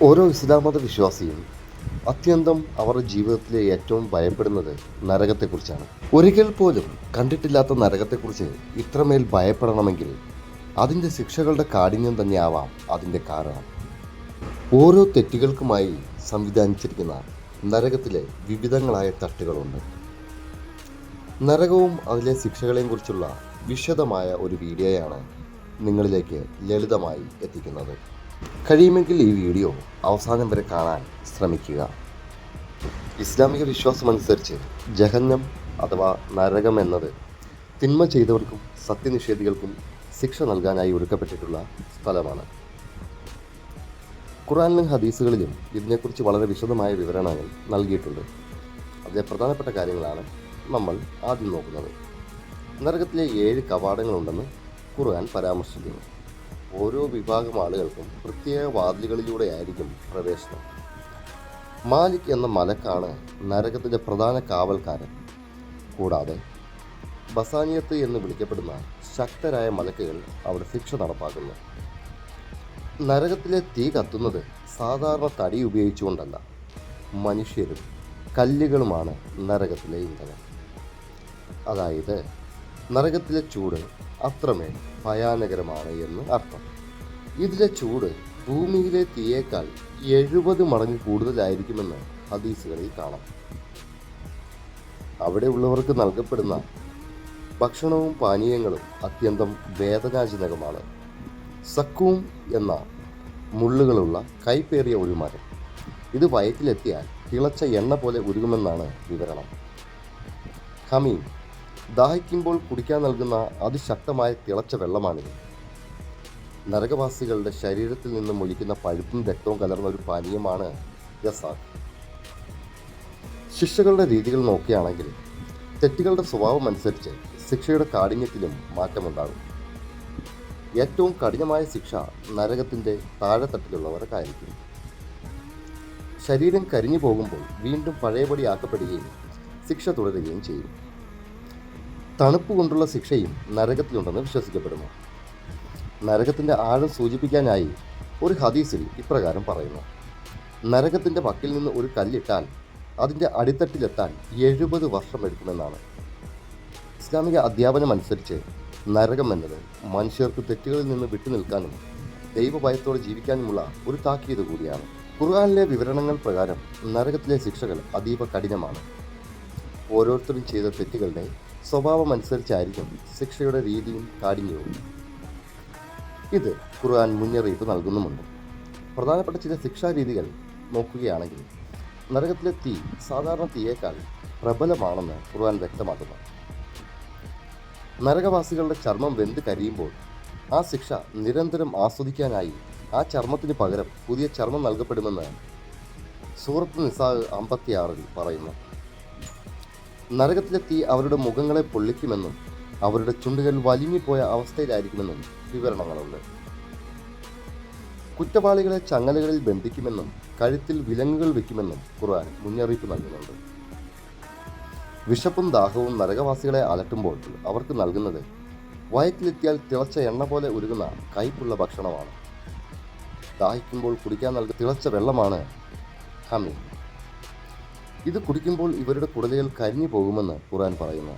ഓരോ ഇസ്ലാം മത വിശ്വാസിയും അത്യന്തം അവരുടെ ജീവിതത്തിലെ ഏറ്റവും ഭയപ്പെടുന്നത് നരകത്തെക്കുറിച്ചാണ്. ഒരിക്കൽ പോലും കണ്ടിട്ടില്ലാത്ത നരകത്തെക്കുറിച്ച് ഇത്രമേൽ ഭയപ്പെടണമെങ്കിൽ അതിൻ്റെ ശിക്ഷകളുടെ കാഠിന്യം തന്നെയാവാം അതിൻ്റെ കാരണം. ഓരോ തെറ്റുകൾക്കുമായി സംവിധാനിച്ചിരിക്കുന്ന നരകത്തിലെ വിവിധങ്ങളായ തട്ടുകളുണ്ട്. നരകവും അതിലെ ശിക്ഷകളെയും കുറിച്ചുള്ള വിശദമായ ഒരു വീഡിയോയാണ് നിങ്ങളിലേക്ക് ലളിതമായി എത്തിക്കുന്നത്. കഴിയുമെങ്കിൽ ഈ വീഡിയോ അവസാനം വരെ കാണാൻ ശ്രമിക്കുക. ഇസ്ലാമിക വിശ്വാസമനുസരിച്ച് ജഹന്നം അഥവാ നരകം എന്നത് തിന്മ ചെയ്തവർക്കും സത്യനിഷേധികൾക്കും ശിക്ഷ നൽകാനായി ഒരുക്കപ്പെട്ടിട്ടുള്ള സ്ഥലമാണ്. ഖുർആനിലും ഹദീസുകളിലും ഇതിനെക്കുറിച്ച് വളരെ വിശദമായ വിവരണങ്ങൾ നൽകിയിട്ടുണ്ട്. അതിലെ പ്രധാനപ്പെട്ട കാര്യങ്ങളാണ് നമ്മൾ ആദ്യം നോക്കുന്നത്. നരകത്തിലെ 7 കവാടങ്ങളുണ്ടെന്ന് ഖുർആൻ പരാമർശിക്കുന്നു. ഓരോ വിഭാഗം ആളുകൾക്കും പ്രത്യേക വാതിലുകളിലൂടെയായിരിക്കും പ്രവേശനം. മാലിക് എന്ന മലക്കാണ് നരകത്തിൻ്റെ പ്രധാന കാവൽക്കാരൻ. കൂടാതെ ബസാനിയത്ത് എന്ന് വിളിക്കപ്പെടുന്ന ശക്തരായ മലക്കുകൾ അവിടെ ശിക്ഷ നടപ്പാക്കുന്നു. നരകത്തിലെ തീ കത്തുന്നത് സാധാരണ തടി ഉപയോഗിച്ചുകൊണ്ടല്ല, മനുഷ്യരും കല്ലുകളുമാണ് നരകത്തിലെ ഇന്ധനം. അതായത് നരകത്തിലെ ചൂട് അത്രമേൽ ഭയാനകരമാണ് എന്ന് അർത്ഥം. ഇതിലെ ചൂട് ഭൂമിയിലെ തീയേക്കാൾ 70 മടങ്ങ് കൂടുതലായിരിക്കുമെന്ന് ഹദീസുകളിൽ കാണാം. അവിടെ ഉള്ളവർക്ക് നൽകപ്പെടുന്ന ഭക്ഷണവും പാനീയങ്ങളും അത്യന്തം വേദനാജനകമാണ്. സക്കൂം എന്ന മുള്ളുകളുള്ള കൈപ്പേറിയ ഒരു മരം. ഇത് വയറ്റിലെത്തിയാൽ തിളച്ച എണ്ണ പോലെ ഉരുകുമെന്നാണ് വിവരണം. ഹമീം, ദാഹിക്കുമ്പോൾ കുടിക്കാൻ നൽകുന്ന അതിശക്തമായ തിളച്ച വെള്ളമാണിത്. നരകവാസികളുടെ ശരീരത്തിൽ നിന്നും ഒലിക്കുന്ന പഴുപ്പും രക്തവും കലർന്ന ഒരു പാനീയമാണ് യസാഖ്. ശിക്ഷകളുടെ രീതികൾ നോക്കുകയാണെങ്കിൽ തെറ്റുകളുടെ സ്വഭാവം അനുസരിച്ച് ശിക്ഷയുടെ കാഠിന്യത്തിലും മാറ്റമുണ്ടാകും. ഏറ്റവും കഠിനമായ ശിക്ഷ നരകത്തിൻ്റെ താഴെത്തട്ടിലുള്ളവർക്കായിരിക്കും. ശരീരം കരിഞ്ഞു പോകുമ്പോൾ വീണ്ടും പഴയപടിയാക്കപ്പെടുകയും ശിക്ഷ തുടരുകയും ചെയ്യും. തണുപ്പ് കൊണ്ടുള്ള ശിക്ഷയും നരകത്തിലുണ്ടെന്ന് വിശ്വസിക്കപ്പെടുന്നു. നരകത്തിൻ്റെ ആഴം സൂചിപ്പിക്കാനായി ഒരു ഹദീസിൽ ഇപ്രകാരം പറയുന്നു: നരകത്തിൻ്റെ വക്കിൽ നിന്ന് ഒരു കല്ലിട്ടാൽ അതിൻ്റെ അടിത്തട്ടിലെത്താൻ 70 വർഷം എടുക്കുമെന്നാണ്. ഇസ്ലാമിക അധ്യാപനം അനുസരിച്ച് നരകം എന്നത് മനുഷ്യർക്ക് തെറ്റുകളിൽ നിന്ന് വിട്ടുനിൽക്കാനും ദൈവഭയത്തോടെ ജീവിക്കാനുമുള്ള ഒരു താക്കീത് കൂടിയാണ്. ഖുർആനിലെ വിവരണങ്ങൾ പ്രകാരം നരകത്തിലെ ശിക്ഷകൾ അതീവ കഠിനമാണ്. ഓരോരുത്തരും ചെയ്ത തെറ്റുകളുടെ സ്വഭാവം അനുസരിച്ചായിരിക്കും ശിക്ഷയുടെ രീതിയും കാഠിന്യവും. ഇത് ഖുർആൻ മുന്നറിയിപ്പ് നൽകുന്നുമുണ്ട്. പ്രധാനപ്പെട്ട ചില ശിക്ഷാരീതികൾ നോക്കുകയാണെങ്കിൽ നരകത്തിലെ തീ സാധാരണ തീയേക്കാൾ പ്രബലമാണെന്ന് ഖുർആൻ വ്യക്തമാക്കുന്നു. നരകവാസികളുടെ ചർമ്മം വെന്ത് കരിയുമ്പോൾ ആ ശിക്ഷ നിരന്തരം ആസ്വദിക്കാനായി ആ ചർമ്മത്തിന് പകരം പുതിയ ചർമ്മം നൽകപ്പെടുമെന്ന് സൂറത്ത് നിസാ 56 പറയുന്നു. നരകത്തിലെ തീ അവരുടെ മുഖങ്ങളെ പൊള്ളിക്കുമെന്നും അവരുടെ ചുണ്ടുകൾ വലിഞ്ഞുപോയ അവസ്ഥയിലായിരിക്കുമെന്നും വിവരണങ്ങളുണ്ട്. കുറ്റവാളികളെ ചങ്ങലകളിൽ ബന്ധിക്കുമെന്നും കഴുത്തിൽ വിലങ്ങുകൾ വയ്ക്കുമെന്നും ഖുർആൻ മുന്നറിയിപ്പ് നൽകുന്നുണ്ട്. വിശപ്പും ദാഹവും നരകവാസികളെ അലട്ടുമ്പോൾ അവർക്ക് നൽകുന്നത് വയറ്റിലെത്തിയാൽ തിളച്ച എണ്ണ പോലെ ഉരുകുന്ന കയ്പുള്ള ഭക്ഷണമാണ്. ദാഹിക്കുമ്പോൾ കുടിക്കാൻ നൽകുന്ന തിളച്ച വെള്ളമാണ് ഹമീം. ഇത് കുടിക്കുമ്പോൾ ഇവരുടെ കുടലുകൾ കരിഞ്ഞു പോകുമെന്ന് ഖുർആൻ പറയുന്നു.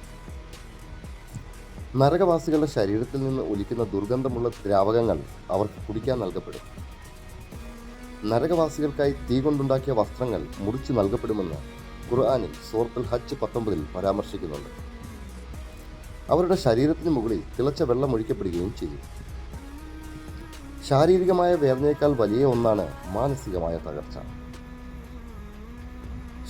നരകവാസികളുടെ ശരീരത്തിൽ നിന്ന് ഒലിക്കുന്ന ദുർഗന്ധമുള്ള ദ്രാവകങ്ങൾ അവർക്ക് കുടിക്കാൻ നൽകപ്പെടും. നരകവാസികൾക്കായി തീ കൊണ്ടുണ്ടാക്കിയ വസ്ത്രങ്ങൾ മുറിച്ച് നൽകപ്പെടുമെന്ന് ഖുർആനിൽ സൂറത്തുൽ ഹജ്ജ് 19 പരാമർശിക്കുന്നുണ്ട്. അവരുടെ ശരീരത്തിന് മുകളിൽ തിളച്ച വെള്ളം ഒഴിക്കപ്പെടുകയും ചെയ്യും. ശാരീരികമായ വേദനയേക്കാൾ വലിയ ഒന്നാണ് മാനസികമായ തകർച്ച.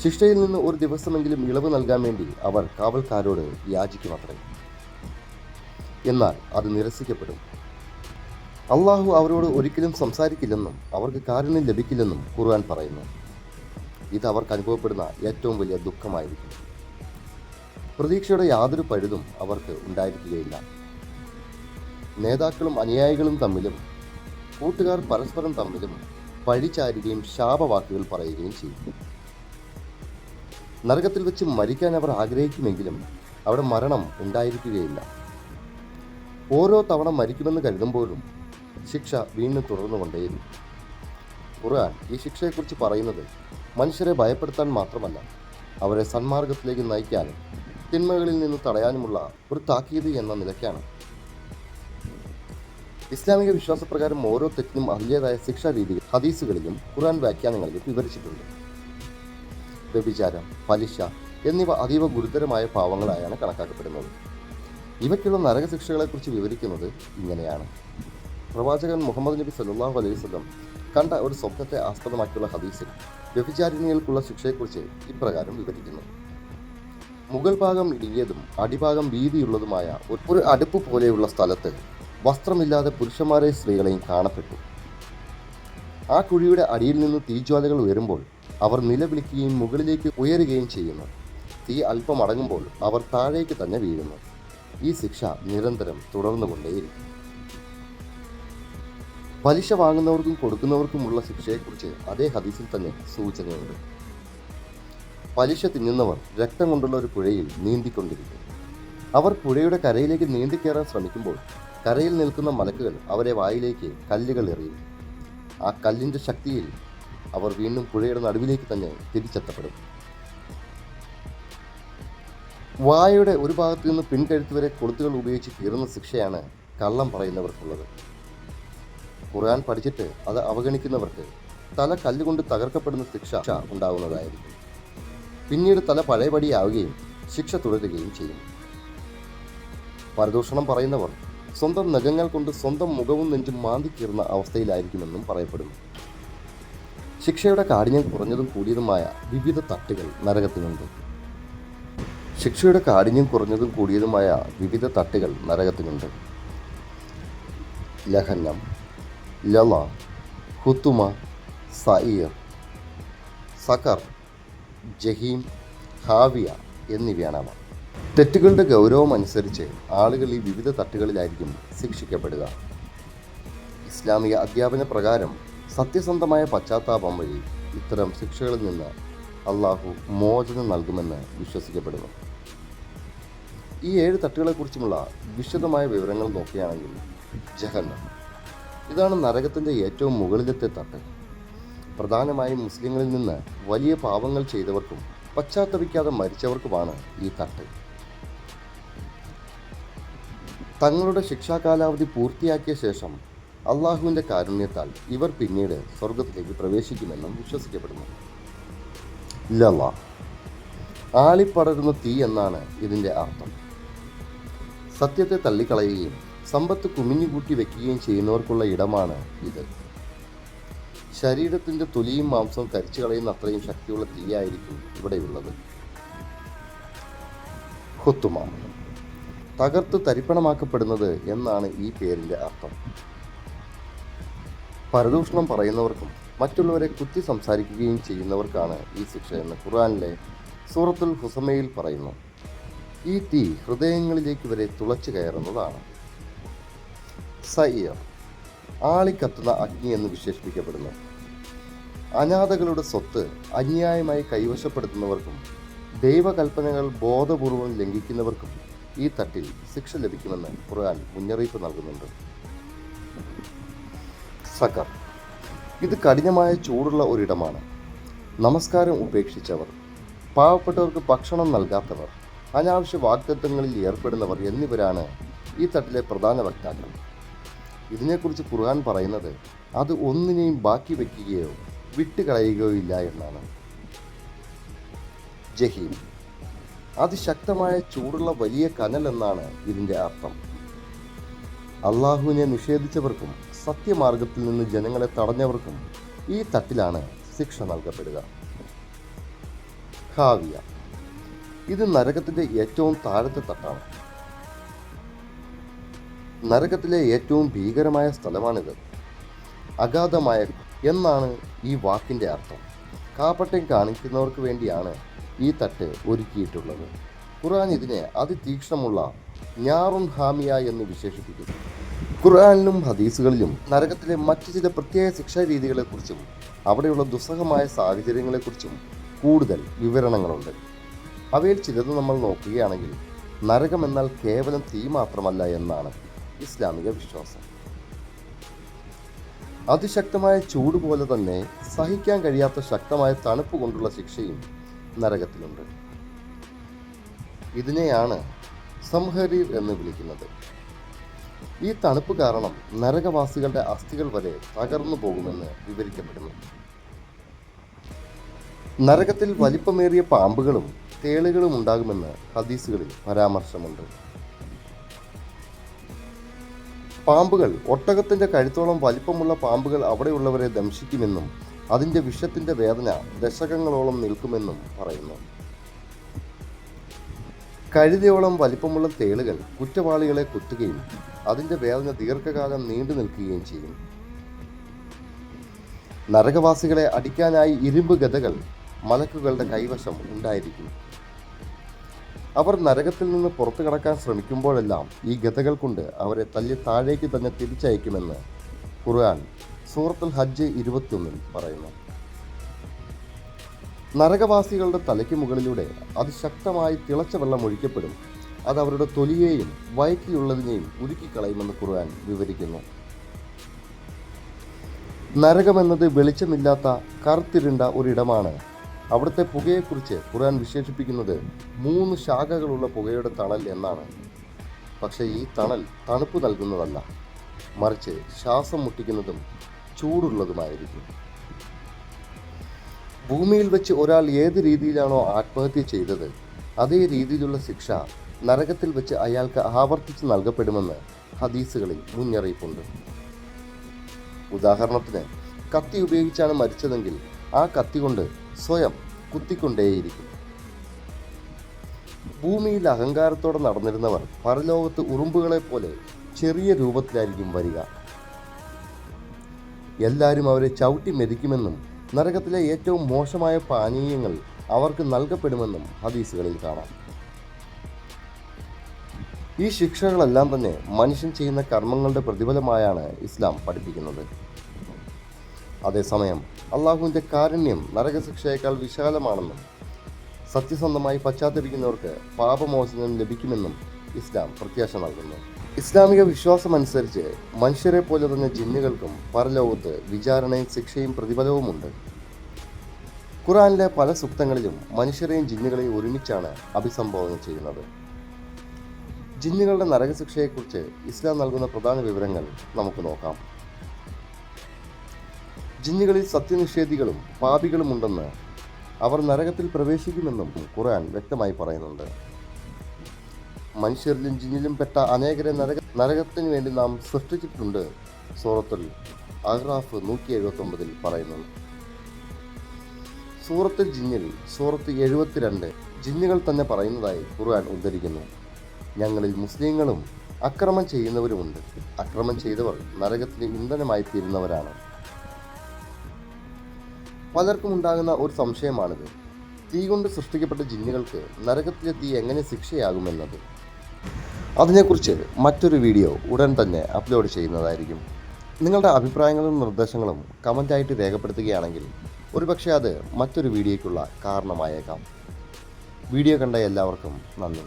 ശിക്ഷയിൽ നിന്ന് ഒരു ദിവസമെങ്കിലും ഇളവ് നൽകാൻ വേണ്ടി അവർ കാവൽക്കാരോട് യാചിക്കുമത്രേ. എന്നാൽ അത് നിരസിക്കപ്പെടും. അള്ളാഹു അവരോട് ഒരിക്കലും സംസാരിക്കില്ലെന്നും അവർക്ക് കാരുണ്യം ലഭിക്കില്ലെന്നും ഖുർആൻ പറയുന്നു. ഇത് അവർക്ക് അനുഭവപ്പെടുന്ന ഏറ്റവും വലിയ ദുഃഖമായിരിക്കും. പ്രതീക്ഷയുടെ യാതൊരു പഴുതും അവർക്ക് ഉണ്ടായിരിക്കുകയില്ല. നേതാക്കളും അനുയായികളും തമ്മിലും കൂട്ടുകാർ പരസ്പരം തമ്മിലും പഴിചാരുകയും ശാപവാക്കുകൾ പറയുകയും ചെയ്യും. നരകത്തിൽ വെച്ച് മരിക്കാൻ അവർ ആഗ്രഹിക്കുമെങ്കിലും അവിടെ മരണം ഉണ്ടായിരിക്കുകയില്ല. ഓരോ തവണ മരിക്കുമെന്ന് കരുതുമ്പോഴും ശിക്ഷ വീണ്ടും തുടർന്നുകൊണ്ടേയിരിക്കും. ഖുർആൻ ഈ ശിക്ഷയെക്കുറിച്ച് പറയുന്നത് മനുഷ്യരെ ഭയപ്പെടുത്താൻ മാത്രമല്ല, അവരെ സന്മാർഗത്തിലേക്ക് നയിക്കാനും തിന്മകളിൽ നിന്ന് തടയാനുമുള്ള ഒരു താക്കീത് എന്ന നിലയ്ക്കാണ്. ഇസ്ലാമിക വിശ്വാസപ്രകാരം ഓരോ തെറ്റിനും അതിൻ്റെതായ ശിക്ഷാ രീതികൾ ഹദീസുകളിലും ഖുർആൻ വ്യാഖ്യാനങ്ങളിലും വിവരിച്ചിട്ടുണ്ട്. വ്യഭിചാരം, പലിശ എന്നിവ അതീവ ഗുരുതരമായ പാവങ്ങളായാണ് കണക്കാക്കപ്പെടുന്നത്. ഇവയ്ക്കുള്ള നരകശിക്ഷകളെക്കുറിച്ച് വിവരിക്കുന്നത് ഇങ്ങനെയാണ്. പ്രവാചകൻ മുഹമ്മദ് നബി സല്ലല്ലാഹു അലൈഹി വസല്ലം കണ്ട ഒരു സ്വപ്നത്തെ ആസ്പദമാക്കിയുള്ള ഹദീസിൽ വ്യഭിചാരിണികൾക്കുള്ള ശിക്ഷയെക്കുറിച്ച് ഇപ്രകാരം വിവരിക്കുന്നു. മുകൾ ഭാഗം ഇടുങ്ങിയതും അടിഭാഗം വീതിയുള്ളതുമായ ഒരു അടുപ്പ് പോലെയുള്ള സ്ഥലത്ത് വസ്ത്രമില്ലാതെ പുരുഷന്മാരെയും സ്ത്രീകളെയും കാണപ്പെട്ടു. ആ കുഴിയുടെ അടിയിൽ നിന്ന് തീജ്വാലകൾ ഉയരുമ്പോൾ അവർ നിലവിളിക്കുകയും മുകളിലേക്ക് ഉയരുകയും ചെയ്യുന്നു. തീ അല്പം അടങ്ങുമ്പോൾ അവർ താഴേക്ക് തന്നെ വീഴുന്നു. ഈ ശിക്ഷ നിരന്തരം തുടർന്നുകൊണ്ടേയിരിക്കും. പലിശ വാങ്ങുന്നവർക്കും കൊടുക്കുന്നവർക്കുമുള്ള ശിക്ഷയെക്കുറിച്ച് അതേ ഹദീസിൽ തന്നെ സൂചനയുണ്ട്. പലിശ തിന്നുന്നവർ രക്തം കൊണ്ടുള്ള ഒരു പുഴയിൽ നീന്തിക്കൊണ്ടിരിക്കും. അവർ പുഴയുടെ കരയിലേക്ക് നീന്തിക്കയറാൻ ശ്രമിക്കുമ്പോൾ കരയിൽ നിൽക്കുന്ന മലക്കുകൾ അവരെ വായിലേക്ക് കല്ലുകൾ എറിയും. ആ കല്ലിൻ്റെ ശക്തിയിൽ അവർ വീണ്ടും പുഴയുടെ നടുവിലേക്ക് തന്നെ തിരിച്ചെത്തപ്പെടും. വായയുടെ ഒരു ഭാഗത്തു നിന്ന് പിൻകഴുത്ത് വരെ കൊളുത്തുകൾ ഉപയോഗിച്ച് കീറുന്ന ശിക്ഷയാണ് കള്ളം പറയുന്നവർക്കുള്ളത്. ഖുർആൻ പഠിച്ചിട്ട് അത് അവഗണിക്കുന്നവർക്ക് തല കല്ലുകൊണ്ട് തകർക്കപ്പെടുന്ന ശിക്ഷ ഉണ്ടാകുന്നതായിരിക്കും. പിന്നീട് തല പഴയപടിയാവുകയും ശിക്ഷ തുടരുകയും ചെയ്യും. പരദൂഷണം പറയുന്നവർ സ്വന്തം നഖങ്ങൾ കൊണ്ട് സ്വന്തം മുഖവും നെഞ്ചും മാന്തിക്കീറുന്ന അവസ്ഥയിലായിരിക്കുമെന്നും പറയപ്പെടുന്നു. ശിക്ഷയുടെ കാഠിന്യം കുറഞ്ഞതും കൂടിയതുമായ വിവിധ തട്ടുകൾ നരകത്തിനുണ്ട്. ശിക്ഷയുടെ കാഠിന്യം കുറഞ്ഞതും കൂടിയതുമായ വിവിധ തട്ടുകൾ നരകത്തിനുണ്ട്. ലഹന്നം, ലള, ഹുത്തുമ, സഈർ, സഖർ, ജഹീം, ഹാവിയ എന്നിവയാണ് അവ. തെറ്റുകളുടെ ഗൗരവം അനുസരിച്ച് ആളുകൾ ഈ വിവിധ തട്ടുകളിലായിരിക്കും ശിക്ഷിക്കപ്പെടുക. ഇസ്ലാമിക അധ്യാപന പ്രകാരം സത്യസന്ധമായ പശ്ചാത്താപം വഴി ഇത്തരം ശിക്ഷകളിൽ നിന്ന് അള്ളാഹു മോചനം നൽകുമെന്ന് വിശ്വസിക്കപ്പെടുന്നു. ഈ 7 തട്ടുകളെക്കുറിച്ചുമുള്ള വിശദമായ വിവരങ്ങൾ നോക്കുകയാണെങ്കിൽ, ജഹന്നം ഇതാണ് നരകത്തിൻ്റെ ഏറ്റവും മുകളിലത്തെ തട്ട്. പ്രധാനമായും മുസ്ലിങ്ങളിൽ നിന്ന് വലിയ പാപങ്ങൾ ചെയ്തവർക്കും പശ്ചാത്തപിക്കാതെ മരിച്ചവർക്കുമാണ് ഈ തട്ട്. തങ്ങളുടെ ശിക്ഷാകാലാവധി പൂർത്തിയാക്കിയ ശേഷം അള്ളാഹുവിൻ്റെ കാരുണ്യത്താൽ ഇവർ പിന്നീട് സ്വർഗത്തിലേക്ക് പ്രവേശിക്കുമെന്നും വിശ്വസിക്കപ്പെടുന്നു. ലള, ആളിപ്പടരുന്ന തീ എന്നാണ് ഇതിൻ്റെ അർത്ഥം. സത്യത്തെ തള്ളിക്കളയുകയും സമ്പത്ത് കുമിഞ്ഞുകൂട്ടി വെക്കുകയും ചെയ്യുന്നവർക്കുള്ള ഇടമാണ് ഇത്. ശരീരത്തിൻ്റെ തൊലിയും മാംസവും കരിച്ചു കളയുന്ന അത്രയും ശക്തിയുള്ള തീയായിരിക്കും ഇവിടെയുള്ളത്. ഹുത്തുമ, തകർത്ത് തരിപ്പണമാക്കപ്പെടുന്നത് എന്നാണ് ഈ പേരിൻ്റെ അർത്ഥം. പരദൂഷണം പറയുന്നവർക്കും മറ്റുള്ളവരെ കുത്തി സംസാരിക്കുകയും ചെയ്യുന്നവർക്കാണ് ഈ ശിക്ഷയെന്ന് ഖുർആനിലെ സൂറത്തുൽ ഹുസമയിൽ പറയുന്നു. ഈ തീ ഹൃദയങ്ങളിലേക്ക് വരെ തുളച്ചു കയറുന്നതാണ്. സഈർ, ആളിക്കത്തുന്ന അഗ്നി എന്ന് വിശേഷിപ്പിക്കപ്പെടുന്നു. അനാഥകളുടെ സ്വത്ത് അന്യായമായി കൈവശപ്പെടുത്തുന്നവർക്കും ദൈവകൽപ്പനകൾ ബോധപൂർവം ലംഘിക്കുന്നവർക്കും ഈ തട്ടിൽ ശിക്ഷ ലഭിക്കുമെന്ന് ഖുർആൻ മുന്നറിയിപ്പ് നൽകുന്നുണ്ട്. സഖർ, ഇത് കഠിനമായ ചൂടുള്ള ഒരിടമാണ്. നമസ്കാരം ഉപേക്ഷിച്ചവർ, പാവപ്പെട്ടവർക്ക് ഭക്ഷണം നൽകാത്തവർ, അനാവശ്യ വാഗ്ദത്തങ്ങളിൽ ഏർപ്പെടുന്നവർ എന്നിവരാണ് ഈ തട്ടിലെ പ്രധാന വക്താക്കൾ. ഇതിനെക്കുറിച്ച് ഖുർആൻ പറയുന്നത് അത് ഒന്നിനെയും ബാക്കി വയ്ക്കുകയോ വിട്ടുകളയുകയോ ഇല്ല എന്നാണ്. ജഹീം, അതിശക്തമായ ചൂടുള്ള വലിയ കനൽ എന്നാണ് ഇതിൻ്റെ അർത്ഥം. അള്ളാഹുവിനെ നിഷേധിച്ചവർക്കും സത്യമാർഗത്തിൽ നിന്ന് ജനങ്ങളെ തടഞ്ഞവർക്കും ഈ തട്ടിലാണ് ശിക്ഷ നൽകപ്പെടുക. ഹാവിയ, ഇത് നരകത്തിൻ്റെ ഏറ്റവും താഴത്തെ തട്ടാണ്. നരകത്തിലെ ഏറ്റവും ഭീകരമായ സ്ഥലമാണിത്. അഗാധമായ എന്നാണ് ഈ വാക്കിൻ്റെ അർത്ഥം. കാപട്യം കാണിക്കുന്നവർക്ക് വേണ്ടിയാണ് ഈ തട്ട് ഒരുക്കിയിട്ടുള്ളത്. ഖുർആൻ ഇതിനെ അതിതീക്ഷ്ണമുള്ള ഞാറുൻ ഹാമിയ എന്ന് വിശേഷിപ്പിക്കുന്നു. ഖുർആനിലും ഹദീസുകളിലും നരകത്തിലെ മറ്റു ചില പ്രത്യേക ശിക്ഷാ രീതികളെക്കുറിച്ചും അവിടെയുള്ള ദുസ്സഹമായ സാഹചര്യങ്ങളെക്കുറിച്ചും കൂടുതൽ വിവരണങ്ങളുണ്ട്. അവയിൽ ചിലത് നമ്മൾ നോക്കുകയാണെങ്കിൽ നരകം എന്നാൽ കേവലം തീ മാത്രമല്ല എന്നാണ് ഇസ്ലാമിക വിശ്വാസം. അതിശക്തമായ ചൂട് പോലെ തന്നെ സഹിക്കാൻ കഴിയാത്ത ശക്തമായ തണുപ്പ് കൊണ്ടുള്ള ശിക്ഷയും നരകത്തിലുണ്ട്. ഇതിനെയാണ് സംഹരീർ എന്ന് വിളിക്കുന്നത്. ഈ തണുപ്പ് കാരണം നരകവാസികളുടെ അസ്ഥികൾ വരെ തകർന്നു പോകുമെന്ന് വിവരിക്കപ്പെടുന്നു. നരകത്തിൽ വലിപ്പമേറിയ പാമ്പുകളും തേളുകളും ഉണ്ടാകുമെന്ന് ഹദീസുകളിൽ പരാമർശമുണ്ട്. പാമ്പുകൾ, ഒട്ടകത്തിന്റെ കഴുത്തോളം വലിപ്പമുള്ള പാമ്പുകൾ അവിടെയുള്ളവരെ ദംശിക്കുമെന്നും അതിന്റെ വിഷത്തിന്റെ വേദന ദശകങ്ങളോളം നിൽക്കുമെന്നും പറയുന്നു. കഴുതയോളം വലിപ്പമുള്ള തേളുകൾ കുറ്റവാളികളെ കുത്തുകയും അതിന്റെ വേദന ദീർഘകാലം നീണ്ടു നിൽക്കുകയും ചെയ്യും. നരകവാസികളെ അടിക്കാനായി ഇരുമ്പ് ഗദകൾ മലക്കുകളുടെ കൈവശം ഉണ്ടായിരിക്കും. അവർ നരകത്തിൽ നിന്ന് പുറത്തു കടക്കാൻ ശ്രമിക്കുമ്പോഴെല്ലാം ഈ ഗദകൾ കൊണ്ട് അവരെ തല്ലി താഴേക്ക് തന്നെ തിരിച്ചയക്കുമെന്ന് ഖുർആൻ സൂറത്തുൽ ഹജ്ജ് 21 പറയുന്നു. നരകവാസികളുടെ തലയ്ക്ക് മുകളിലൂടെ അതിശക്തമായി തിളച്ച വെള്ളം ഒഴിക്കപ്പെടും. അത് അവരുടെ തൊലിയെയും വയറ്റിലുള്ളതിനെയും ഉരുക്കിക്കളയുമെന്ന് ഖുർആൻ വിവരിക്കുന്നു. നരകമെന്നത് വെളിച്ചമില്ലാത്ത കറുത്തിരുണ്ട ഒരിടമാണ്. അവിടുത്തെ പുകയെക്കുറിച്ച് ഖുർആൻ വിശേഷിപ്പിക്കുന്നത് 3 ശാഖകളുള്ള പുകയുടെ തണൽ എന്നാണ്. പക്ഷേ ഈ തണൽ തണുപ്പ് നൽകുന്നതല്ല, മറിച്ച് ശ്വാസം മുട്ടിക്കുന്നതും ചൂടുള്ളതുമായിരിക്കും. ഭൂമിയിൽ വെച്ച് ഒരാൾ ഏത് രീതിയിലാണോ ആത്മഹത്യ ചെയ്തത്, അതേ രീതിയിലുള്ള ശിക്ഷ നരകത്തിൽ വെച്ച് അയാൾക്ക് ആവർത്തിച്ച് നൽകപ്പെടുമെന്ന് ഹദീസുകളിൽ മുന്നറിയിപ്പുണ്ട്. ഉദാഹരണത്തിന്, കത്തി ഉപയോഗിച്ചാണ് മരിച്ചതെങ്കിൽ ആ കത്തി കൊണ്ട് സ്വയം കുത്തിക്കൊണ്ടേയിരിക്കും. ഭൂമിയിൽ അഹങ്കാരത്തോടെ നടന്നിരുന്നവർ പരലോകത്ത് ഉറുമ്പുകളെ പോലെ ചെറിയ രൂപത്തിലായിരിക്കും വരിക. എല്ലാവരും അവരെ ചവിട്ടി മെതിക്കുമെന്നും നരകത്തിലെ ഏറ്റവും മോശമായ പാനീയങ്ങൾ അവർക്ക് നൽകപ്പെടുമെന്നും ഹദീസുകളിൽ കാണാം. ഈ ശിക്ഷകളെല്ലാം തന്നെ മനുഷ്യൻ ചെയ്യുന്ന കർമ്മങ്ങളുടെ പ്രതിഫലമായാണ് ഇസ്ലാം പഠിപ്പിക്കുന്നത്. അതേസമയം അള്ളാഹുവിൻ്റെ കാരുണ്യം നരകശിക്ഷയേക്കാൾ വിശാലമാണെന്നും സത്യസന്ധമായി പശ്ചാത്തപിക്കുന്നവർക്ക് പാപമോചനം ലഭിക്കുമെന്നും ഇസ്ലാം പ്രത്യാശ നൽകുന്നു. ഇസ്ലാമിക വിശ്വാസമനുസരിച്ച് മനുഷ്യരെ പോലെ തന്നെ ജിന്നുകൾക്കും പരലോകത്ത് വിചാരണയും ശിക്ഷയും പ്രതിഫലവുമുണ്ട്. ഖുർആനിലെ പല സൂക്തങ്ങളിലും മനുഷ്യരെയും ജിന്നുകളെയും ഒരുമിച്ചാണ് അഭിസംബോധന ചെയ്യുന്നത്. ജിന്നുകളുടെ നരകശിക്ഷയെക്കുറിച്ച് ഇസ്ലാം നൽകുന്ന പ്രധാന വിവരങ്ങൾ നമുക്ക് നോക്കാം. ജിന്നുകളിൽ സത്യനിഷേധികളും പാപികളുമുണ്ടെന്ന്, അവർ നരകത്തിൽ പ്രവേശിക്കുമെന്നും ഖുർആൻ വ്യക്തമായി പറയുന്നുണ്ട്. മനുഷ്യരിലും ജിന്നിലും പെട്ട അനേകരെ നരകത്തിന് വേണ്ടി നാം സൃഷ്ടിച്ചിട്ടുണ്ട്. സൂറത്തുൽ അഹ്റാഫ് 179 പറയുന്നു. സൂറത്തുൽ ജിന്നിൽ സൂറത്ത് 72 ജിന്നുകൾ തന്നെ പറയുന്നതായി ഖുർആൻ ഉദ്ധരിക്കുന്നു. ഞങ്ങളിൽ മുസ്ലിങ്ങളും അക്രമം ചെയ്യുന്നവരുമുണ്ട്. അക്രമം ചെയ്തവർ നരകത്തിന് ഇന്ധനമായി തീരുന്നവരാണ്. പലർക്കും ഉണ്ടാകുന്ന ഒരു സംശയമാണിത്. തീ കൊണ്ട് സൃഷ്ടിക്കപ്പെട്ട ജിന്നുകൾക്ക് നരകത്തിലെ തീ എങ്ങനെ ശിക്ഷയാകുമെന്നത്. അതിനെക്കുറിച്ച് മറ്റൊരു വീഡിയോ ഉടൻ തന്നെ അപ്ലോഡ് ചെയ്യുന്നതായിരിക്കും. നിങ്ങളുടെ അഭിപ്രായങ്ങളും നിർദ്ദേശങ്ങളും കമൻ്റായിട്ട് രേഖപ്പെടുത്തുകയാണെങ്കിൽ ഒരുപക്ഷെ അത് മറ്റൊരു വീഡിയോയ്ക്കുള്ള കാരണമായേക്കാം. വീഡിയോ കണ്ട എല്ലാവർക്കും നന്ദി.